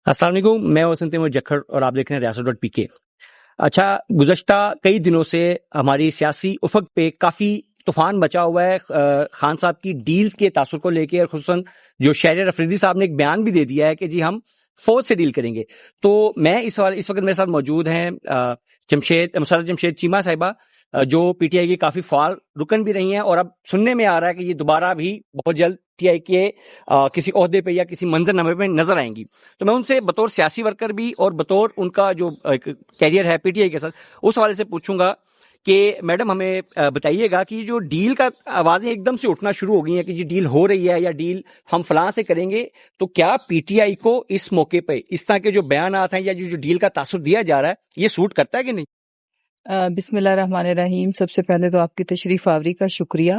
السلام علیکم، میں وسنت تیمور جکھڑ اور آپ دیکھ رہے ہیں ریاست.pk۔ اچھا، گزشتہ کئی دنوں سے ہماری سیاسی افق پہ کافی طوفان مچا ہوا ہے خان صاحب کی ڈیل کے تاثر کو لے کے، اور خصوصاً جو شہریار افریدی صاحب نے ایک بیان بھی دے دیا ہے کہ جی ہم فوج سے ڈیل کریں گے۔ تو میں اس وقت میرے ساتھ موجود ہیں مسرت جمشید چیمہ صاحبہ، جو پی ٹی آئی کی کافی فعال رکن بھی رہی ہیں، اور اب سننے میں آ رہا ہے کہ یہ دوبارہ بھی بہت جلد ٹی آئی کے کسی عہدے پہ یا کسی منظر پہ نظر آئیں گی۔ تو میں ان سے بطور سیاسی ورکر بھی اور بطور ان کا جو کیریئر ہے پی ٹی آئی کے ساتھ، اس حوالے سے پوچھوں گا کہ میڈم ہمیں بتائیے گا کہ جو ڈیل کا آوازیں ایک دم سے اٹھنا شروع ہو گئی ہیں کہ جی ڈیل ہو رہی ہے یا ڈیل ہم فلاں سے کریں گے، تو کیا پی ٹی آئی کو اس موقع پہ اس طرح کے جو بیانات ہیں یا جو ڈیل کا تاثر دیا جا رہا ہے یہ سوٹ کرتا ہے کہ نہیں؟ بسم اللہ الرحمن الرحیم۔ سب سے پہلے تو آپ کی تشریف آوری کا شکریہ۔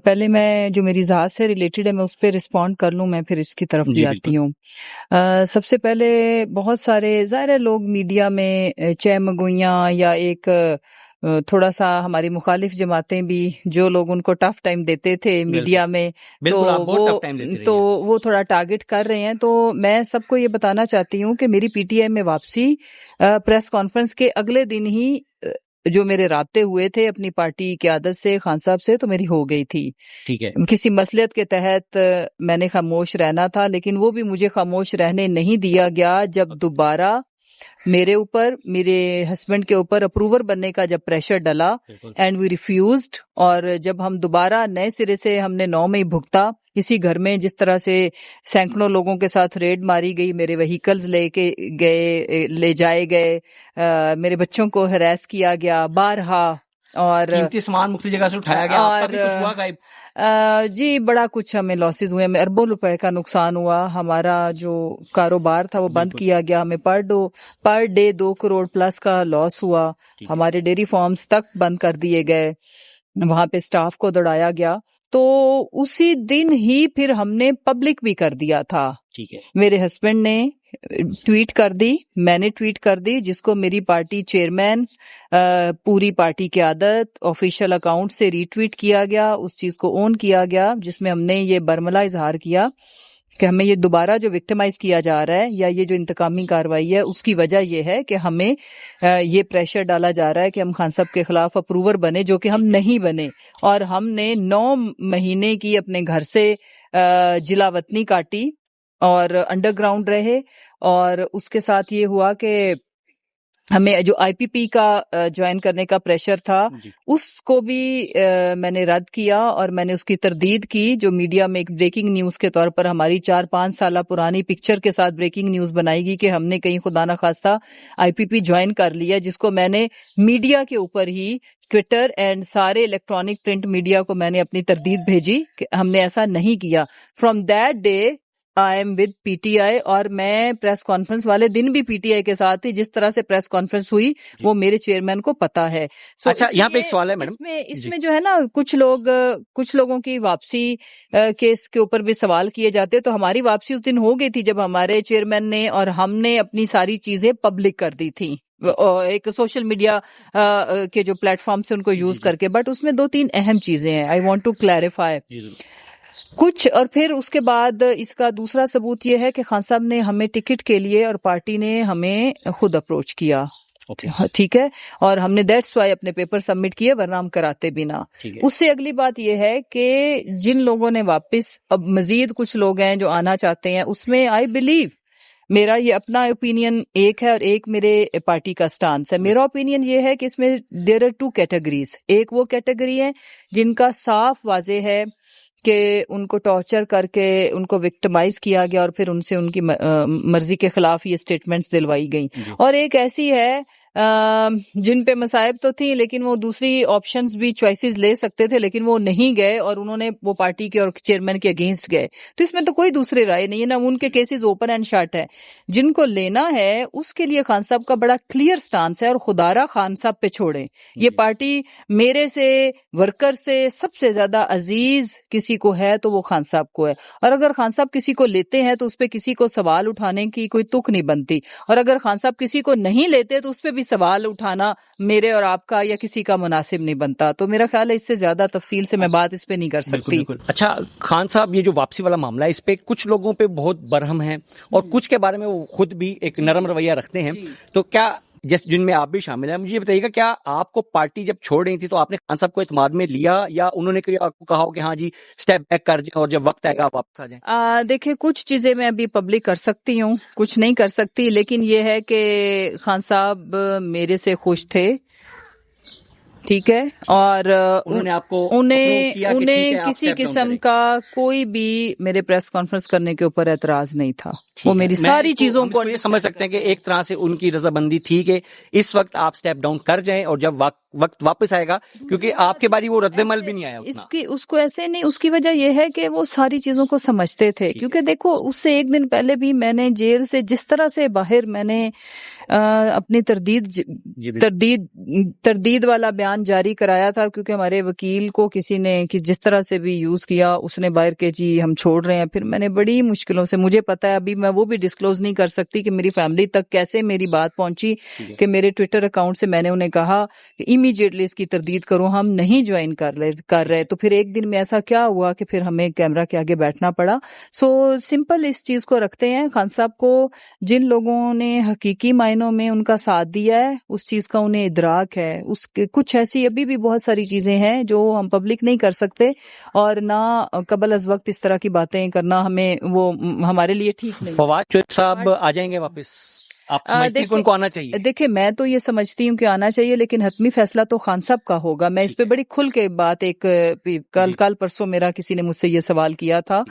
پہلے میں جو میری ذات سے ریلیٹڈ ہے میں اس پہ رسپونڈ کر لوں، میں پھر اس کی طرف بھی آتی ہوں۔ سب سے پہلے بہت سارے ظاہر لوگ میڈیا میں چہ مگوئیاں یا ایک تھوڑا سا ہماری مخالف جماعتیں بھی جو لوگ ان کو ٹف ٹائم دیتے تھے میڈیا میں، تو وہ تھوڑا ٹارگٹ کر رہے ہیں۔ تو میں سب کو یہ بتانا چاہتی ہوں کہ میری پی ٹی آئی میں واپسی پریس کانفرنس کے اگلے دن ہی جو میرے رابطے ہوئے تھے اپنی پارٹی قیادت سے، خان صاحب سے، تو میری ہو گئی تھی۔ ٹھیک ہے، کسی مصلحت کے تحت میں نے خاموش رہنا تھا، لیکن وہ بھی مجھے خاموش رہنے نہیں دیا گیا جب دوبارہ میرے اوپر، میرے ہسبینڈ کے اوپر اپروور بننے کا جب پریشر ڈلا، اینڈ وی ریفیوزڈ۔ اور جب ہم دوبارہ نئے سرے سے ہم نے 9 مئی بھگتا اسی گھر میں، جس طرح سے سینکڑوں لوگوں کے ساتھ ریڈ ماری گئی، میرے وہیکلز لے جائے گئے، میرے بچوں کو ہراس کیا گیا بارہا، اور قیمتی سامان مختلف جگہ سے اٹھایا گیا، آپ کا بھی کچھ ہوا غائب؟ جی بڑا کچھ ہمیں لاسز ہوئے، ہمیں اربوں روپے کا نقصان ہوا، ہمارا جو کاروبار تھا وہ بند کیا گیا، ہمیں پر ڈے 2 کروڑ پلس کا لاس ہوا، ہمارے ڈیری فارمز تک بند کر دیے گئے، وہاں پہ سٹاف کو دوڑایا گیا۔ تو اسی دن ہی پھر ہم نے پبلک بھی کر دیا تھا۔ ٹھیک ہے، میرے ہسبینڈ نے ٹویٹ کر دی، میں نے ٹویٹ کر دی، جس کو میری پارٹی چیئرمین، پوری پارٹی قیادت، آفیشیل اکاؤنٹ سے ری ٹویٹ کیا گیا، اس چیز کو اون کیا گیا، جس میں ہم نے یہ برملا اظہار کیا کہ ہمیں یہ دوبارہ جو وکٹمائز کیا جا رہا ہے یا یہ جو انتقامی کارروائی ہے، اس کی وجہ یہ ہے کہ ہمیں یہ پریشر ڈالا جا رہا ہے کہ ہم خان صاحب کے خلاف اپروور بنے، جو کہ ہم نہیں بنے، اور ہم نے 9 مہینے کی اپنے گھر سے جلا وطنی کاٹی اور انڈر گراؤنڈ رہے۔ اور اس کے ساتھ یہ ہوا کہ ہمیں جو آئی پی پی کا جوائن کرنے کا پریشر تھا اس کو بھی میں نے رد کیا، اور میں نے اس کی تردید کی، جو میڈیا میں ایک بریکنگ نیوز کے طور پر ہماری 4-5 سالہ پرانی پکچر کے ساتھ بریکنگ نیوز بنائی گی کہ ہم نے کہیں خدا نخواستہ آئی پی پی جوائن کر لیا، جس کو میں نے میڈیا کے اوپر ہی، ٹویٹر اینڈ سارے الیکٹرانک پرنٹ میڈیا کو میں نے اپنی تردید بھیجی کہ ہم نے ایسا نہیں کیا۔ From that day I am with P T I, اور میں پریس کانفرنس والے دن بھی پی ٹی آئی کے ساتھ تھی، جس طرح سے پریس کانفرنس ہوئی وہ میرے چیئرمین کو پتا ہے۔ اچھا، یہاں پہ ایک سوال ہے میڈم، اس میں جو ہے نا کچھ لوگوں کی واپسی کیس کے اوپر بھی سوال کیے جاتے، تو ہماری واپسی اس دن ہو گئی تھی جب ہمارے چیئرمین نے اور ہم نے اپنی ساری چیزیں پبلک کر دی تھی، ایک سوشل میڈیا کے جو پلیٹ فارم سے ان کو یوز کر کے۔ بٹ اس میں 2-3 اہم چیزیں ہیں، آئی وانٹ ٹو کلیریفائی کچھ۔ اور پھر اس کے بعد اس کا دوسرا ثبوت یہ ہے کہ خان صاحب نے ہمیں ٹکٹ کے لیے اور پارٹی نے ہمیں خود اپروچ کیا، ٹھیک ہے، اور ہم نے دیٹس وائی اپنے پیپر سبمٹ کیے، ورنہ ہم کراتے بھی نہ۔ اس سے اگلی بات یہ ہے کہ جن لوگوں نے واپس، اب مزید کچھ لوگ ہیں جو آنا چاہتے ہیں، اس میں آئی بلیو، میرا یہ اپنا اوپینین ایک ہے اور ایک میرے پارٹی کا سٹانس ہے۔ میرا اوپینین یہ ہے کہ اس میں دیر آر 2 کیٹیگریز، ایک وہ کیٹیگری ہے جن کا صاف واضح ہے کہ ان کو ٹارچر کر کے ان کو وکٹمائز کیا گیا اور پھر ان سے ان کی مرضی کے خلاف یہ سٹیٹمنٹس دلوائی گئیں، اور ایک ایسی ہے جن پہ مصائب تو تھیں لیکن وہ دوسری آپشنز بھی چوائسیز لے سکتے تھے، لیکن وہ نہیں گئے اور انہوں نے وہ پارٹی کے اور چیئرمین کے اگینسٹ گئے۔ تو اس میں تو کوئی دوسری رائے نہیں ہے، نہ ان کے کیسز اوپن اینڈ شٹ ہے۔ جن کو لینا ہے اس کے لیے خان صاحب کا بڑا کلیئر سٹانس ہے، اور خدارا خان صاحب پہ چھوڑیں۔ یہ پارٹی میرے سے، ورکر سے سب سے زیادہ عزیز کسی کو ہے تو وہ خان صاحب کو ہے، اور اگر خان صاحب کسی کو لیتے ہیں تو اس پہ کسی کو سوال اٹھانے کی کوئی تک نہیں بنتی، اور اگر خان صاحب کسی کو نہیں لیتے تو اس پہ بھی بھی سوال اٹھانا میرے اور آپ کا یا کسی کا مناسب نہیں بنتا. تو میرا خیال ہے اس سے زیادہ تفصیل سے میں بات اس پہ نہیں کر سکتی. بالکل. اچھا خان صاحب، یہ جو واپسی والا معاملہ ہے اس پہ کچھ لوگوں پہ بہت برہم ہیں اور کچھ کے بارے میں وہ خود بھی ایک نرم رویہ رکھتے ہیں، تو کیا جن میں آپ بھی شامل ہیں، مجھے بتائیے گا کیا آپ کو پارٹی جب چھوڑ رہی تھی تو آپ نے خان صاحب کو اعتماد میں لیا یا انہوں نے آپ کو کہا ہو کہ ہاں جی اسٹیپ بیک کر جائیں اور جب وقت آئے گا آپ واپس آ جائیں؟ دیکھیں کچھ چیزیں میں ابھی پبلک کر سکتی ہوں، کچھ نہیں کر سکتی، لیکن یہ ہے کہ خان صاحب میرے سے خوش تھے، ٹھیک ہے، اور انہوں نے آپ کو انہیں کسی قسم کا کوئی بھی میرے پریس کانفرنس کرنے کے اوپر اعتراض نہیں تھا. وہ میری ساری چیزوں کو یہ سمجھ سکتے ہیں کہ ایک طرح سے ان کی رضامندی تھی کہ اس وقت آپ سٹیپ ڈاؤن کر جائیں اور جب وقت واپس آئے گا، کیونکہ آپ کے باری وہ رد عمل بھی نہیں آیا اتنا. اس کو ایسے نہیں، اس کی وجہ یہ ہے کہ وہ ساری چیزوں کو سمجھتے تھے، کیونکہ دیکھو اس سے ایک دن پہلے بھی میں نے جیل سے جس طرح سے باہر میں نے اپنی تردید والا بیان جاری کرایا تھا، کیونکہ ہمارے وکیل کو کسی نے جس طرح سے بھی یوز کیا، اس نے باہر کے جی ہم چھوڑ رہے ہیں. پھر میں نے بڑی مشکلوں سے، مجھے پتا ہے ابھی میں وہ بھی ڈسکلوز نہیں کر سکتی کہ میری فیملی تک کیسے میری بات پہنچی، کہ میرے ٹویٹر اکاؤنٹ سے میں نے انہیں کہا کہ امیڈیٹلی اس کی تردید کرو، ہم نہیں جوائن کر رہے. تو پھر ایک دن میں ایسا کیا ہوا کہ پھر ہمیں کیمرہ کے آگے بیٹھنا پڑا. سو سمپل اس چیز کو رکھتے ہیں، خان صاحب کو جن لوگوں نے حقیقی معنوں میں ان کا ساتھ دیا ہے اس چیز کا انہیں ادراک ہے. اس کے کچھ ایسی ابھی بھی بہت ساری چیزیں ہیں جو ہم پبلک نہیں کر سکتے، اور نہ قبل از وقت اس طرح کی باتیں کرنا ہمیں وہ ہمارے لیے ٹھیک نہیں. فواد چودھری صاحب آ جائیں گے واپس؟ آپ سمجھتی ہیں کہ ان کو آنا چاہیے؟ دیکھیں میں تو یہ سمجھتی ہوں کہ آنا چاہیے، لیکن حتمی فیصلہ تو خان صاحب کا ہوگا. میں اس پہ بڑی کھل کے بات کل پرسوں میرا کسی نے مجھ سے یہ سوال کیا تھا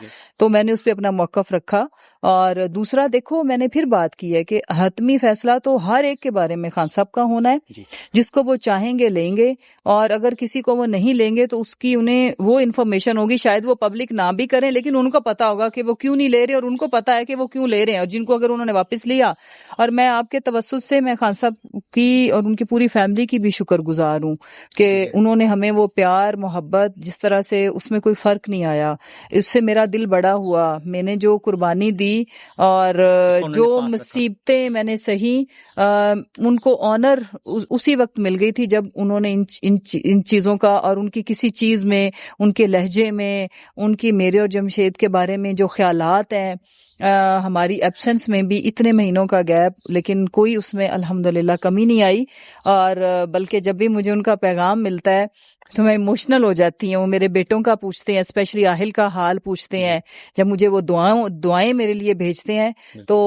تو میں نے اس پہ اپنا موقف رکھا. اور دوسرا دیکھو میں نے پھر بات کی ہے کہ حتمی فیصلہ تو ہر ایک کے بارے میں خان صاحب کا ہونا ہے، جس کو وہ چاہیں گے لیں گے، اور اگر کسی کو وہ نہیں لیں گے تو اس کی انہیں وہ انفارمیشن ہوگی، شاید وہ پبلک نہ بھی کریں لیکن ان کو پتا ہوگا کہ وہ کیوں نہیں لے رہے، اور ان کو پتا ہے کہ وہ کیوں لے رہے ہیں، اور جن کو اگر انہوں نے واپس لیا. اور میں آپ کے توسط سے میں خان صاحب کی اور ان کی پوری فیملی کی بھی شکر گزار ہوں کہ انہوں نے ہمیں وہ پیار محبت جس طرح سے، اس میں کوئی فرق نہیں آیا. اس سے میرا دل بڑا ہوا، میں نے جو قربانی دی اور جو مصیبتیں میں نے سہی، ان کو آنر اسی وقت مل گئی تھی جب انہوں نے ان چیزوں کا، اور ان کی کسی چیز میں، ان کے لہجے میں، ان کی میرے اور جمشید کے بارے میں جو خیالات ہیں، ہماری ایبسنس میں بھی اتنے مہینوں کا گیپ، لیکن کوئی اس میں الحمدللہ کمی نہیں آئی. اور بلکہ جب بھی مجھے ان کا پیغام ملتا ہے تو میں ایموشنل ہو جاتی ہوں. میرے بیٹوں کا پوچھتے ہیں، اسپیشلی آہل کا حال پوچھتے ہیں، جب مجھے وہ دعائیں میرے لیے بھیجتے ہیں تو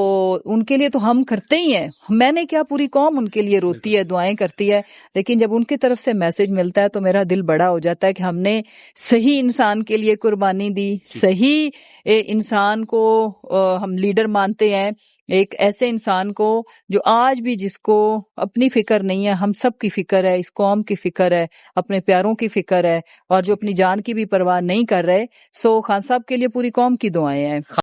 ان کے لیے تو ہم کرتے ہی ہیں، میں نے کیا پوری قوم ان کے لیے روتی ہے، دعائیں کرتی ہے. لیکن جب ان کی طرف سے میسج ملتا ہے تو میرا دل بڑا ہو جاتا ہے کہ ہم نے صحیح انسان کے لیے قربانی دی، صحیح انسان کو ہم لیڈر مانتے ہیں، ایک ایسے انسان کو جو آج بھی، جس کو اپنی فکر نہیں ہے، ہم سب کی فکر ہے، اس قوم کی فکر ہے، اپنے پیاروں کی فکر ہے، اور جو اپنی جان کی بھی پرواہ نہیں کر رہے. سو خان صاحب کے لیے پوری قوم کی دعائیں ہیں.